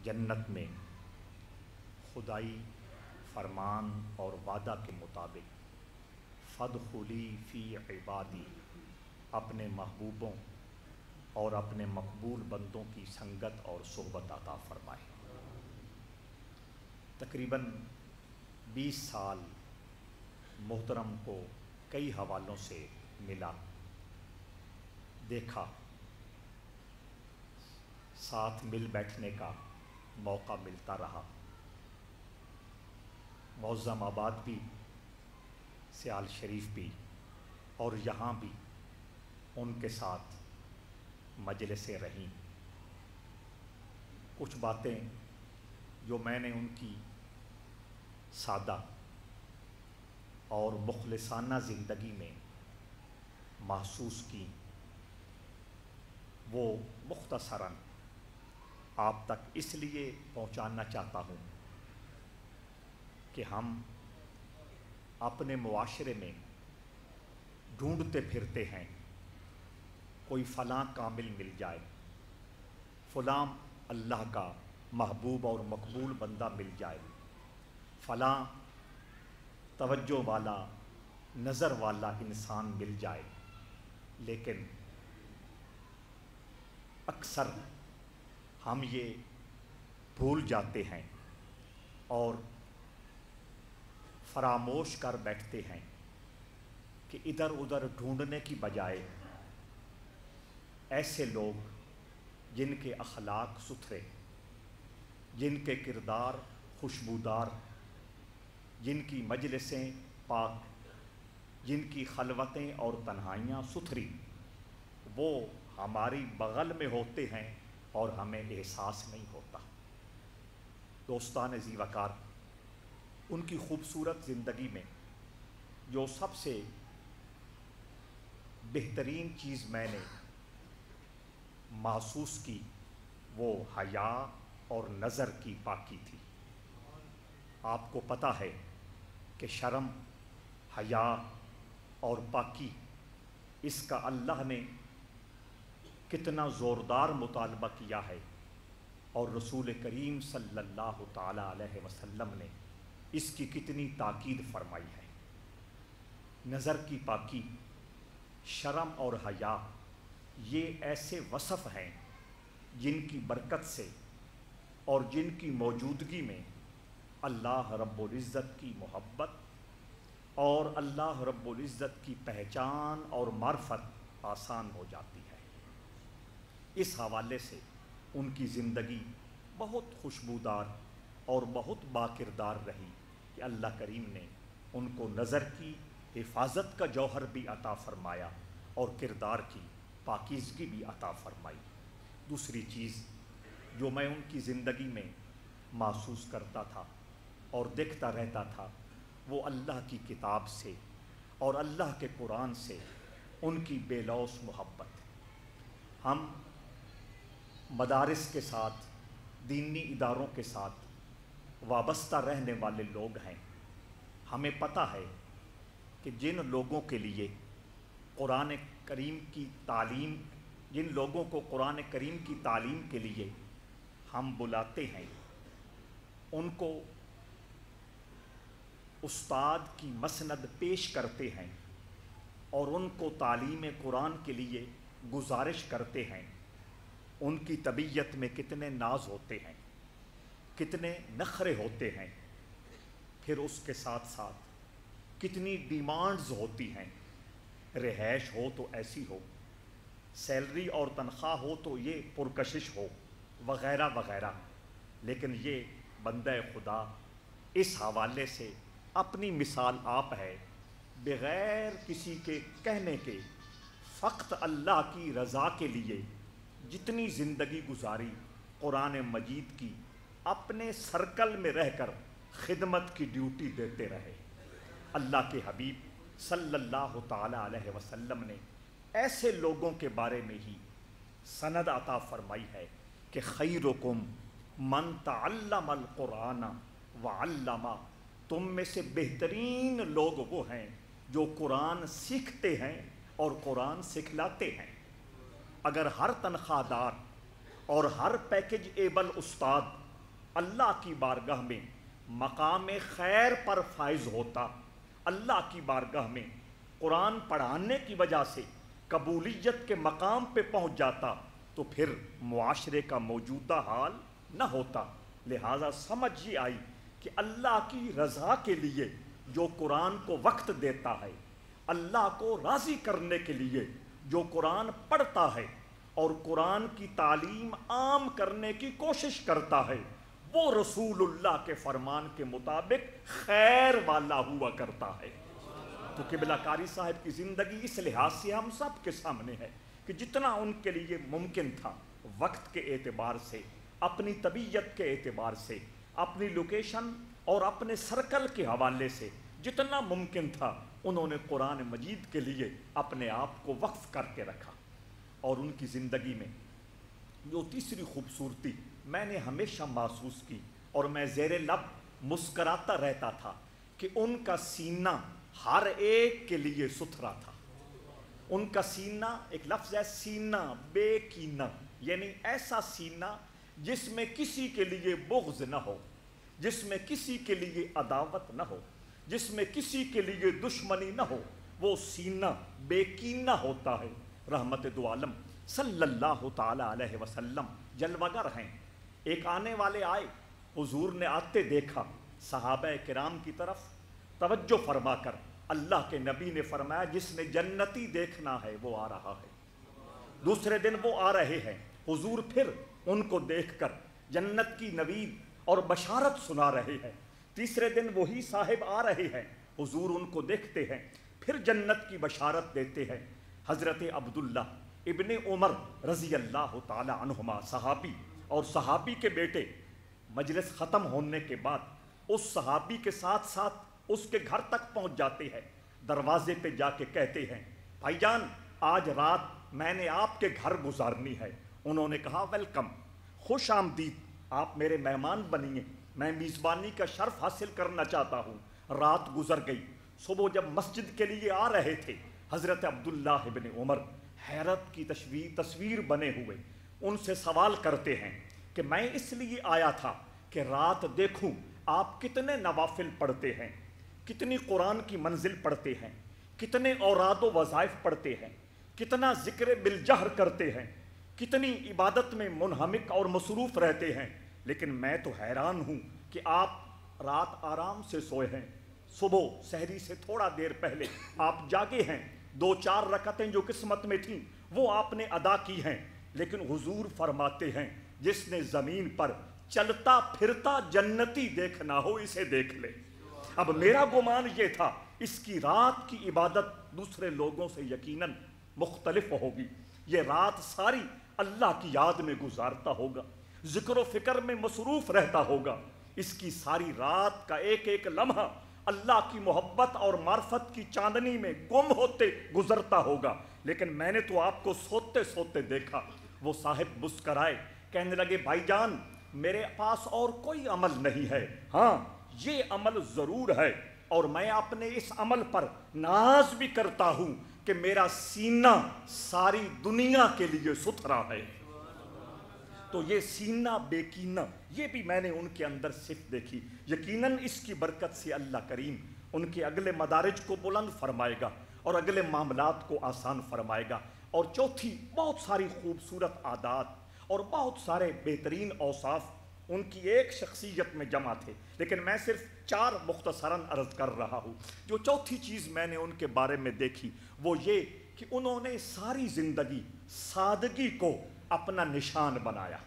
جنت میں خدائی فرمان اور وعدہ کے مطابق فادخلی فی عبادی، اپنے محبوبوں اور اپنے مقبول بندوں کی سنگت اور صحبت عطا فرمائے۔ تقریباً 20 سال محترم کو کئی حوالوں سے ملا، دیکھا، ساتھ مل بیٹھنے کا موقع ملتا رہا۔ معظم آباد بھی، سیال شریف بھی، اور یہاں بھی ان کے ساتھ مجلسیں رہیں۔ کچھ باتیں جو میں نے ان کی سادہ اور مخلصانہ زندگی میں محسوس کی، وہ مختصراً آپ تک اس لیے پہنچانا چاہتا ہوں کہ ہم اپنے معاشرے میں ڈھونڈتے پھرتے ہیں کوئی فلاں کامل مل جائے، فلاں اللہ کا محبوب اور مقبول بندہ مل جائے، فلاں توجہ والا نظر والا انسان مل جائے، لیکن اکثر ہم یہ بھول جاتے ہیں اور فراموش کر بیٹھتے ہیں کہ ادھر ادھر ڈھونڈنے کی بجائے ایسے لوگ جن کے اخلاق ستھرے، جن کے کردار خوشبودار، جن کی مجلسیں پاک، جن کی خلوتیں اور تنہائیاں ستھری، وہ ہماری بغل میں ہوتے ہیں اور ہمیں احساس نہیں ہوتا۔ دوستان ذی وقار، ان کی خوبصورت زندگی میں جو سب سے بہترین چیز میں نے محسوس کی وہ حیا اور نظر کی پاکی تھی۔ آپ کو پتہ ہے کہ شرم، حیا اور پاکی، اس کا اللہ نے کتنا زوردار مطالبہ کیا ہے، اور رسول کریم صلی اللہ تعالی علیہ وسلم نے اس کی کتنی تاکید فرمائی ہے۔ نظر کی پاکی، شرم اور حیا، یہ ایسے وصف ہیں جن کی برکت سے اور جن کی موجودگی میں اللہ رب العزت کی محبت اور اللہ رب العزت کی پہچان اور معرفت آسان ہو جاتی ہے۔ اس حوالے سے ان کی زندگی بہت خوشبودار اور بہت باکردار رہی کہ اللہ کریم نے ان کو نظر کی حفاظت کا جوہر بھی عطا فرمایا اور کردار کی پاکیزگی بھی عطا فرمائی۔ دوسری چیز جو میں ان کی زندگی میں محسوس کرتا تھا اور دیکھتا رہتا تھا، وہ اللہ کی کتاب سے اور اللہ کے قرآن سے ان کی بے لوث محبت۔ ہم مدارس کے ساتھ، دینی اداروں کے ساتھ وابستہ رہنے والے لوگ ہیں، ہمیں پتہ ہے کہ جن لوگوں کے لیے قرآن کریم کی تعلیم، جن لوگوں کو قرآن کریم کی تعلیم کے لیے ہم بلاتے ہیں، ان کو استاد کی مسند پیش کرتے ہیں اور ان کو تعلیم قرآن کے لیے گزارش کرتے ہیں، ان کی طبیعت میں کتنے ناز ہوتے ہیں، کتنے نخرے ہوتے ہیں، پھر اس کے ساتھ ساتھ کتنی ڈیمانڈز ہوتی ہیں۔ رہائش ہو تو ایسی ہو، سیلری اور تنخواہ ہو تو یہ پرکشش ہو، وغیرہ وغیرہ، لیکن یہ بندہ خدا اس حوالے سے اپنی مثال آپ ہے، بغیر کسی کے کہنے کے فقط اللہ کی رضا کے لیے جتنی زندگی گزاری، قرآن مجید کی اپنے سرکل میں رہ کر خدمت کی ڈیوٹی دیتے رہے۔ اللہ کے حبیب صلی اللہ تعالی علیہ وسلم نے ایسے لوگوں کے بارے میں ہی سند عطا فرمائی ہے کہ خیرکم من تعلم القرآن وعلمہ، تم میں سے بہترین لوگ وہ ہیں جو قرآن سیکھتے ہیں اور قرآن سکھلاتے ہیں۔ اگر ہر تنخواہ دار اور ہر پیکج ایبل استاد اللہ کی بارگاہ میں مقام خیر پر فائز ہوتا، اللہ کی بارگاہ میں قرآن پڑھانے کی وجہ سے قبولیت کے مقام پہ پہنچ جاتا، تو پھر معاشرے کا موجودہ حال نہ ہوتا۔ لہٰذا سمجھ یہ آئی کہ اللہ کی رضا کے لیے جو قرآن کو وقت دیتا ہے، اللہ کو راضی کرنے کے لیے جو قرآن پڑھتا ہے اور قرآن کی تعلیم عام کرنے کی کوشش کرتا ہے، وہ رسول اللہ کے فرمان کے مطابق خیر والا ہوا کرتا ہے۔ تو قبلہ قاری صاحب کی زندگی اس لحاظ سے ہم سب کے سامنے ہے کہ جتنا ان کے لیے ممکن تھا، وقت کے اعتبار سے، اپنی طبیعت کے اعتبار سے، اپنی لوکیشن اور اپنے سرکل کے حوالے سے جتنا ممکن تھا، انہوں نے قرآن مجید کے لیے اپنے آپ کو وقف کر کے رکھا۔ اور ان کی زندگی میں جو تیسری خوبصورتی میں نے ہمیشہ محسوس کی اور میں زیر لب مسکراتا رہتا تھا کہ ان کا سینہ ہر ایک کے لیے ستھرا تھا۔ ان کا سینہ، ایک لفظ ہے سینہ بے کینہ، یعنی ایسا سینہ جس میں کسی کے لیے بغض نہ ہو، جس میں کسی کے لیے عداوت نہ ہو، جس میں کسی کے لیے دشمنی نہ ہو، وہ سینہ بے کینہ ہوتا ہے۔ رحمت دو عالم صلی اللہ تعالی علیہ وسلم جلوہ گر ہیں۔ ایک آنے والے آئے، حضور نے آتے دیکھا، صحابہ کرام کی طرف توجہ فرما کر اللہ کے نبی نے فرمایا جس نے جنتی دیکھنا ہے وہ آ رہا ہے۔ دوسرے دن وہ آ رہے ہیں، حضور پھر ان کو دیکھ کر جنت کی نوید اور بشارت سنا رہے ہیں۔ تیسرے دن وہی صاحب آ رہے ہیں، حضور ان کو دیکھتے ہیں، پھر جنت کی بشارت دیتے ہیں۔ حضرت عبداللہ ابن عمر رضی اللہ تعالی عنہما صحابی اور صحابی کے بیٹے، مجلس ختم ہونے کے بعد اس صحابی کے ساتھ ساتھ اس کے گھر تک پہنچ جاتے ہیں، دروازے پہ جا کے کہتے ہیں بھائی جان آج رات میں نے آپ کے گھر گزارنی ہے۔ انہوں نے کہا ویلکم، خوش آمدید، آپ میرے مہمان بنیے، میں میزبانی کا شرف حاصل کرنا چاہتا ہوں۔ رات گزر گئی، صبح جب مسجد کے لیے آ رہے تھے، حضرت عبداللہ ابن عمر حیرت کی تصویر بنے ہوئے ان سے سوال کرتے ہیں کہ میں اس لیے آیا تھا کہ رات دیکھوں آپ کتنے نوافل پڑھتے ہیں، کتنی قرآن کی منزل پڑھتے ہیں، کتنے اوراد و وظائف پڑھتے ہیں، کتنا ذکر بالجہر کرتے ہیں، کتنی عبادت میں منہمک اور مصروف رہتے ہیں، لیکن میں تو حیران ہوں کہ آپ رات آرام سے سوئے ہیں، صبح سحری سے تھوڑا دیر پہلے آپ جاگے ہیں، 2-4 رکعتیں جو قسمت میں تھیں وہ آپ نے ادا کی ہیں، لیکن حضور فرماتے ہیں جس نے زمین پر چلتا پھرتا جنتی دیکھنا ہو اسے دیکھ لے۔ اب میرا گمان یہ تھا اس کی رات کی عبادت دوسرے لوگوں سے یقیناً مختلف ہوگی، یہ رات ساری اللہ کی یاد میں گزارتا ہوگا، ذکر و فکر میں مصروف رہتا ہوگا، اس کی ساری رات کا ایک ایک لمحہ اللہ کی محبت اور معرفت کی چاندنی میں گم ہوتے گزرتا ہوگا، لیکن میں نے تو آپ کو سوتے سوتے دیکھا۔ وہ صاحب مسکرائے، کہنے لگے بھائی جان میرے پاس اور کوئی عمل نہیں ہے، ہاں یہ عمل ضرور ہے، اور میں اپنے اس عمل پر ناز بھی کرتا ہوں کہ میرا سینہ ساری دنیا کے لیے ستھرا ہے۔ تو یہ سینہ بے کینہ، یہ بھی میں نے ان کے اندر صفت دیکھی۔ یقیناً اس کی برکت سے اللہ کریم ان کے اگلے مدارج کو بلند فرمائے گا اور اگلے معاملات کو آسان فرمائے گا۔ اور چوتھی، بہت ساری خوبصورت عادات اور بہت سارے بہترین اوصاف ان کی ایک شخصیت میں جمع تھے، لیکن میں صرف 4 مختصراً عرض کر رہا ہوں۔ جو چوتھی چیز میں نے ان کے بارے میں دیکھی وہ یہ کہ انہوں نے ساری زندگی سادگی کو اپنا نشان بنایا۔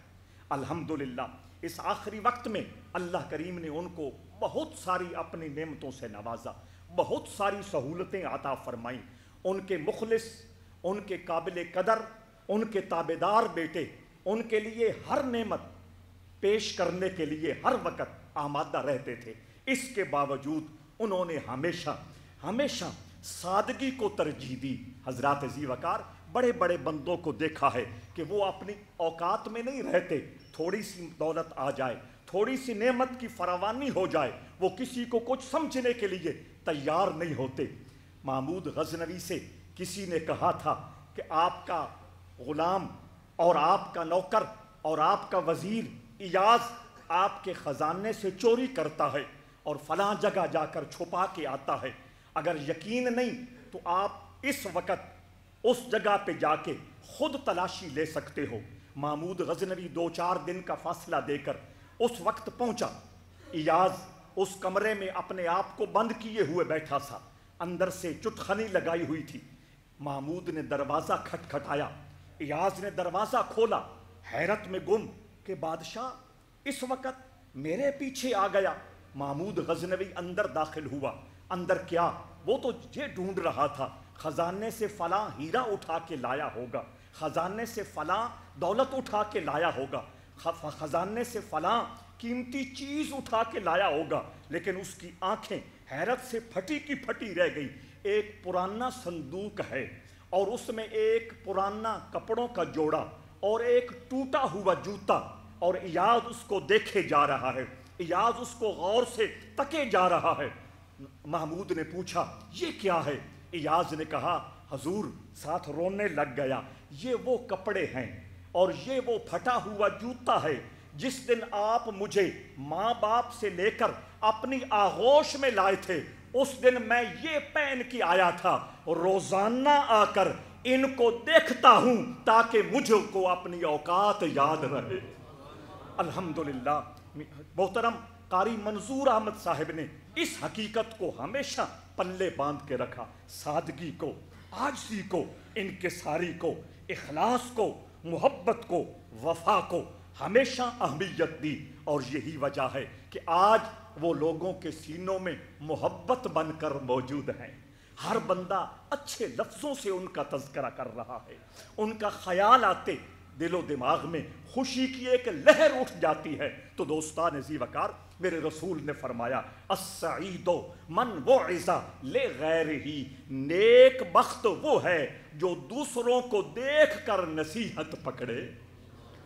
الحمدللہ اس آخری وقت میں اللہ کریم نے ان کو بہت ساری اپنی نعمتوں سے نوازا، بہت ساری سہولتیں عطا فرمائیں۔ ان کے مخلص، ان کے قابل قدر، ان کے تابعدار بیٹے ان کے لیے ہر نعمت پیش کرنے کے لیے ہر وقت آمادہ رہتے تھے۔ اس کے باوجود انہوں نے ہمیشہ سادگی کو ترجیح دی۔ حضرات ذی وقار بڑے بڑے بندوں کو دیکھا ہے کہ وہ اپنی اوقات میں نہیں رہتے، تھوڑی سی دولت آ جائے، تھوڑی سی نعمت کی فراوانی ہو جائے، وہ کسی کو کچھ سمجھنے کے لیے تیار نہیں ہوتے۔ محمود غزنوی سے کسی نے کہا تھا کہ آپ کا غلام اور آپ کا نوکر اور آپ کا وزیر ایاز آپ کے خزانے سے چوری کرتا ہے اور فلاں جگہ جا کر چھپا کے آتا ہے، اگر یقین نہیں تو آپ اس وقت اس جگہ پہ جا کے خود تلاشی لے سکتے ہو۔ محمود غزنوی 2-4 دن کا فاصلہ دے کر اس وقت پہنچا۔ ایاز اس کمرے میں اپنے آپ کو بند کیے ہوئے بیٹھا تھا، اندر سے چٹخنی لگائی ہوئی تھی۔ محمود نے دروازہ کھٹکھٹایا، ایاز نے دروازہ کھولا، حیرت میں گم کہ بادشاہ اس وقت میرے پیچھے آ گیا۔ محمود غزنوی اندر داخل ہوا۔ اندر کیا؟ وہ تو یہ ڈھونڈ رہا تھا خزانے سے فلاں ہیرا اٹھا کے لایا ہوگا، خزانے سے فلاں دولت اٹھا کے لایا ہوگا، خزانے سے فلاں قیمتی چیز اٹھا کے لایا ہوگا، لیکن اس کی آنکھیں حیرت سے پھٹی کی پھٹی رہ گئی۔ ایک پرانا صندوق ہے اور اس میں ایک پرانا کپڑوں کا جوڑا اور ایک ٹوٹا ہوا جوتا، اور ایاز اس کو دیکھے جا رہا ہے، ایاز اس کو غور سے تکے جا رہا ہے۔ محمود نے پوچھا یہ کیا ہے؟ ایاز نے کہا حضور، ساتھ رونے لگ گیا، یہ وہ کپڑے ہیں اور یہ وہ پھٹا ہوا جوتا ہے جس دن آپ مجھے ماں باپ سے لے کر اپنی آغوش میں لائے تھے، اس دن میں یہ پہن کے آیا تھا، روزانہ آ کر ان کو دیکھتا ہوں تاکہ مجھ کو اپنی اوقات یاد رہے۔ الحمدللہ محترم قاری منظور احمد صاحب نے اس حقیقت کو ہمیشہ پلے باندھ کے رکھا، سادگی کو، عاجزی کو، انکساری کو، اخلاص کو، محبت کو، وفا کو ہمیشہ اہمیت دی، اور یہی وجہ ہے کہ آج وہ لوگوں کے سینوں میں محبت بن کر موجود ہیں۔ ہر بندہ اچھے لفظوں سے ان کا تذکرہ کر رہا ہے، ان کا خیال آتے دل و دماغ میں خوشی کی ایک لہر اٹھ جاتی ہے۔ تو دوستان ذی وقار، میرے رسول نے فرمایا السعید من وعظ لغیرہ، نیک بخت وہ ہے جو دوسروں کو دیکھ کر نصیحت پکڑے۔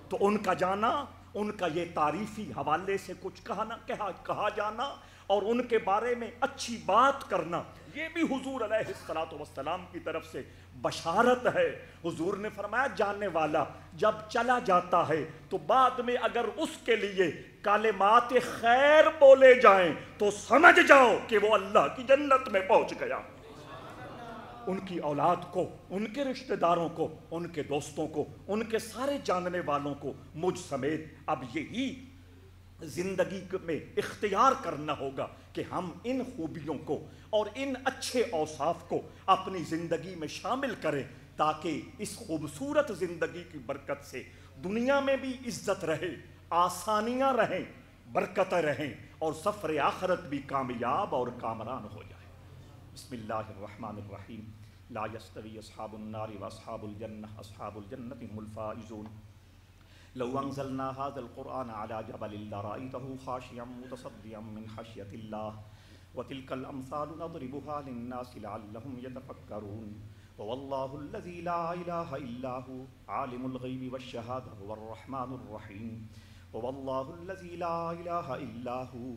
تو ان کا جانا، ان کا یہ تعریفی حوالے سے کچھ کہا جانا اور ان کے بارے میں اچھی بات کرنا، یہ بھی حضور علیہ السلام کی طرف سے بشارت ہے۔ حضور نے فرمایا جانے والا جب چلا جاتا ہے تو بعد میں اگر اس کے لیے کلمات خیر بولے جائیں تو سمجھ جاؤ کہ وہ اللہ کی جنت میں پہنچ گیا۔ ان کی اولاد کو، ان کے رشتہ داروں کو، ان کے دوستوں کو، ان کے سارے جاننے والوں کو، مجھ سمیت اب یہی زندگی میں اختیار کرنا ہوگا کہ ہم ان خوبیوں کو اور ان اچھے اوصاف کو اپنی زندگی میں شامل کریں، تاکہ اس خوبصورت زندگی کی برکت سے دنیا میں بھی عزت رہے، آسانیاں رہیں، برکتیں رہیں، اور سفر آخرت بھی کامیاب اور کامران ہو جائے۔ بسم اللہ الرحمن الرحیم۔ لا يستوي اصحاب النار واصحاب الجنہ، اصحاب الجنۃ هم الفائزون۔ لو انزلنا هذا القرآن على جبل لرأيته خاشعا متصدعا من خشية الله وتلك الأمثال نضربها للناس لعلهم يتفكرون والله الذي لا إله إلا هو عالم الغيب والشهادة هو الرحمن الرحيم والله الذي لا إله إلا هو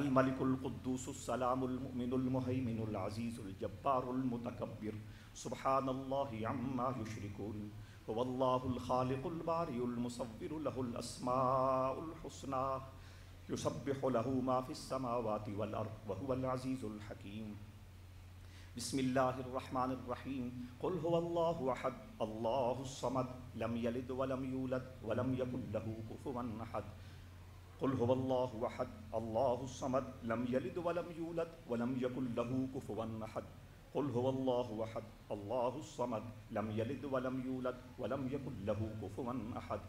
الملك القدوس السلام المؤمن المهيمن العزيز الجبار المتكبر سبحان الله عما يشركون هو الله الخالق البارئ المصور له الأسماء الحسنى يسبح له ما في السماوات والأرض وهو العزيز الحكيم بسم الله الرحمن الرحيم قل هو الله أحد الله الصمد لم يلد ولم يولد ولم يكن له كفوا أحد قل هو الله أحد الله الصمد لم يلد ولم يولد ولم يكن له كفوا أحد قل هو الله أحد الله الصمد لم يلد ولم يولد ولم يكن له كفوا أحد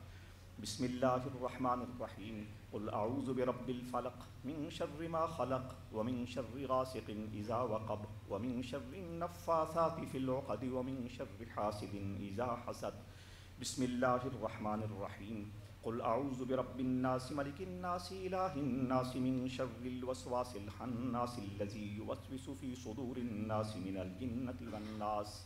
بسم الله الرحمن الرحيم قل أعوذ برب الفلق من شر ما خلق ومن شر غاسق إذا وقب ومن شر النفاثات في العقد ومن شر حاسد إذا حسد بسم الله الرحمن الرحيم قل أعوذ برب الناس ملك الناس إله الناس من شر الوسواس الخناس الذي يوسوس في صدور الناس من الجنة والناس